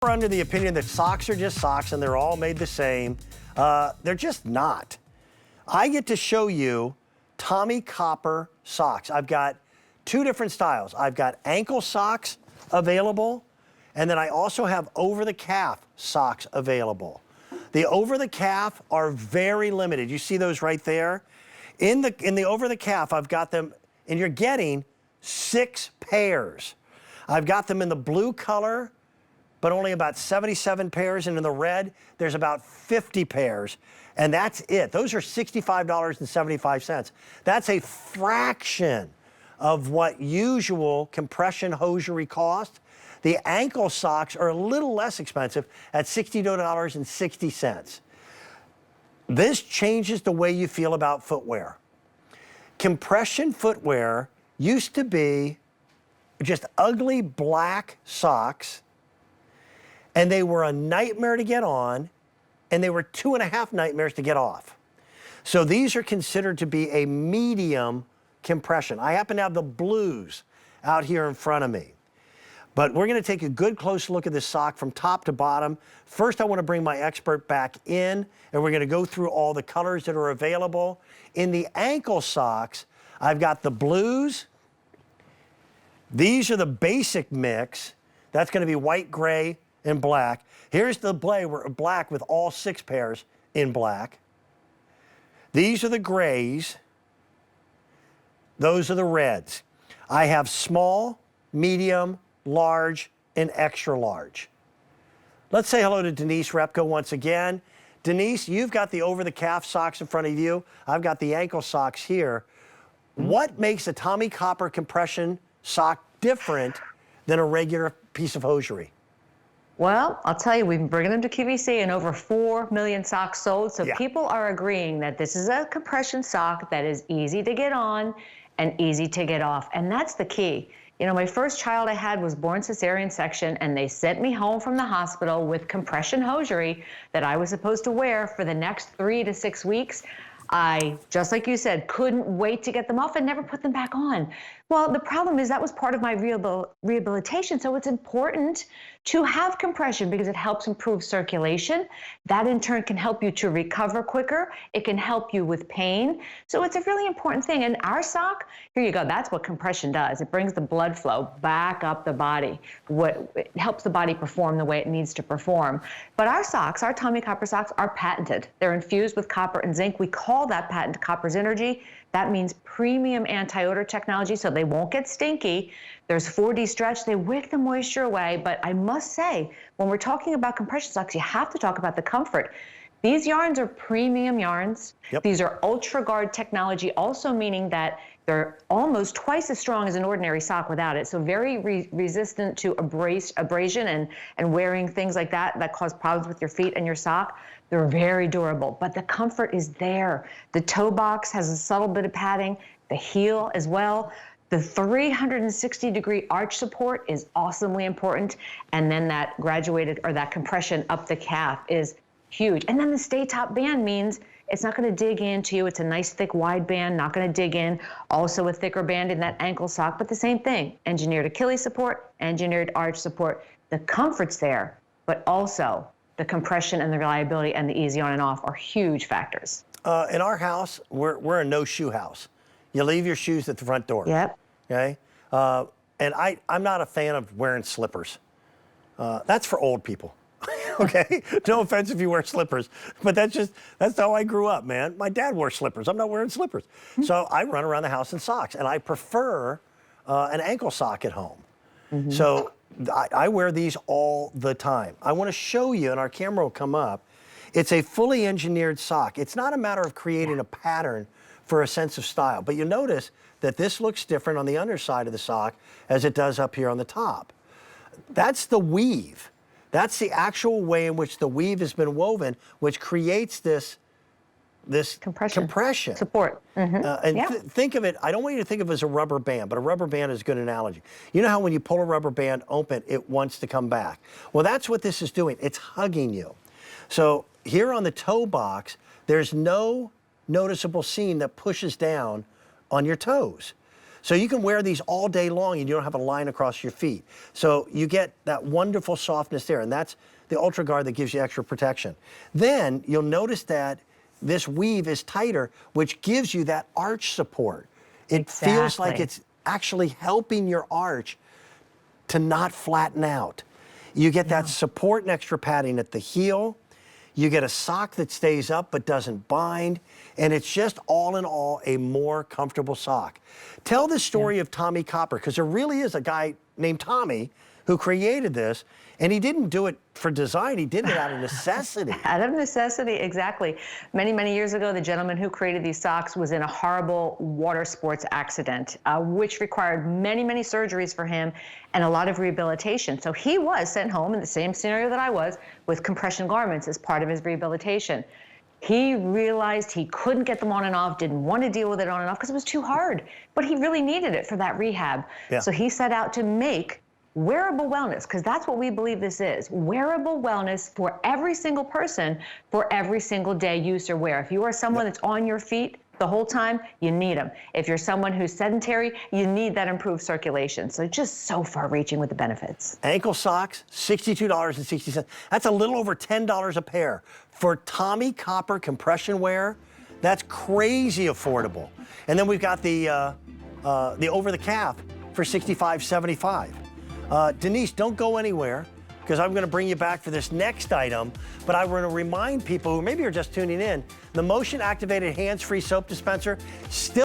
We're under the opinion that socks are just socks and they're all made the same. They're just not. I get to show you Tommie copper socks. I've got two different styles. I've got ankle socks available, and then I also have over-the-calf socks available. The over-the-calf are very limited. You see those right there? In the over-the-calf, I've got them, and you're getting 6 pairs. I've got them in the blue color, but only about 77 pairs, and in the red, there's about 50 pairs, and that's it. Those are $65.75. That's a fraction of what usual compression hosiery costs. The ankle socks are a little less expensive at $62.60. This changes the way you feel about footwear. Compression footwear used to be just ugly black socks, and they were a nightmare to get on, and they were 2.5 nightmares to get off. So these are considered to be a medium compression. I happen to have the blues out here in front of me. But we're gonna take a good close look at this sock from top to bottom. First, I wanna bring my expert back in, and we're gonna go through all the colors that are available. In the ankle socks, I've got the blues. These are the basic mix. That's gonna be white, gray, and black. Here's the black with all 6 pairs in black. These are the grays. Those are the reds. I have small, medium, large, and extra large. Let's say hello to Denise Repko once again. Denise, you've got the over-the-calf socks in front of you. I've got the ankle socks here. What makes a Tommie copper compression sock different than a regular piece of hosiery? Well, I'll tell you, we've been bringing them to QVC and over 4 million socks sold. So Yeah. People are agreeing that this is a compression sock that is easy to get on and easy to get off. And that's the key. You know, my first child I had was born cesarean section, and they sent me home from the hospital with compression hosiery that I was supposed to wear for the next 3 to 6 weeks. I, just like you said, couldn't wait to get them off and never put them back on. Well, the problem is that was part of my rehabilitation, so it's important to have compression because it helps improve circulation. That in turn can help you to recover quicker. It can help you with pain. So it's a really important thing. And our sock, here you go, that's what compression does. It brings the blood flow back up the body. It helps the body perform the way it needs to perform. But our socks, our Tommie copper socks, are patented. They're infused with copper and zinc. We call that patent Copper's Energy. That means premium anti-odor technology, so they won't get stinky. There's 4D stretch. They wick the moisture away. But I must say, when we're talking about compression socks, you have to talk about the comfort. These yarns are premium yarns. Yep. These are Ultraguard technology, also meaning that they're almost twice as strong as an ordinary sock without it. So very resistant to abrasion and wearing things like that cause problems with your feet and your sock. They're very durable, but the comfort is there. The toe box has a subtle bit of padding, the heel as well. The 360-degree arch support is awesomely important. And then that graduated or that compression up the calf is huge. And then the stay top band means it's not gonna dig into you. It's a nice, thick, wide band, not gonna dig in. Also a thicker band in that ankle sock, but the same thing. Engineered Achilles support, engineered arch support. The comfort's there, but also the compression and the reliability and the easy on and off are huge factors. In our house, we're a no-shoe house. You leave your shoes at the front door. Yep. Okay? And I'm not a fan of wearing slippers. That's for old people. Okay? No offense if you wear slippers, but that's how I grew up, man. My dad wore slippers. I'm not wearing slippers. So I run around the house in socks, and I prefer an ankle sock at home. So I wear these all the time. I want to show you, and our camera will come up. It's a fully engineered sock. It's not a matter of creating a pattern for a sense of style, but you'll notice that this looks different on the underside of the sock as it does up here on the top. That's the weave. That's the actual way in which the weave has been woven, which creates this compression. Support. Think of it, I don't want you to think of it as a rubber band, but a rubber band is a good analogy. You know how when you pull a rubber band open, it wants to come back? Well, that's what this is doing. It's hugging you. So here on the toe box, there's no noticeable seam that pushes down on your toes. So you can wear these all day long and you don't have a line across your feet. So you get that wonderful softness there, and that's the Ultraguard that gives you extra protection. Then you'll notice that this weave is tighter, which gives you that arch support. It feels like it's actually helping your arch to not flatten out. You get that support and extra padding at the heel. You get a sock that stays up but doesn't bind, and it's just all in all a more comfortable sock. Tell the story of Tommie Copper, because there really is a guy named Tommie who created this, and he didn't do it for design, he did it out of necessity. Out of necessity, exactly. Many, many years ago, the gentleman who created these socks was in a horrible water sports accident, which required many, many surgeries for him and a lot of rehabilitation. So he was sent home in the same scenario that I was, with compression garments as part of his rehabilitation. He realized he couldn't get them on and off, didn't want to deal with it on and off because it was too hard, but he really needed it for that rehab. So he set out to make wearable wellness, because that's what we believe this is. Wearable wellness for every single person, for every single day use or wear. If you are someone that's on your feet the whole time, you need them. If you're someone who's sedentary, you need that improved circulation. So just so far-reaching with the benefits. Ankle socks, $62.60. That's a little over $10 a pair. For Tommie Copper compression wear, that's crazy affordable. And then we've got the over-the-calf for $65.75. Denise, don't go anywhere, because I'm going to bring you back for this next item. But I want to remind people who maybe are just tuning in, the motion-activated hands-free soap dispenser still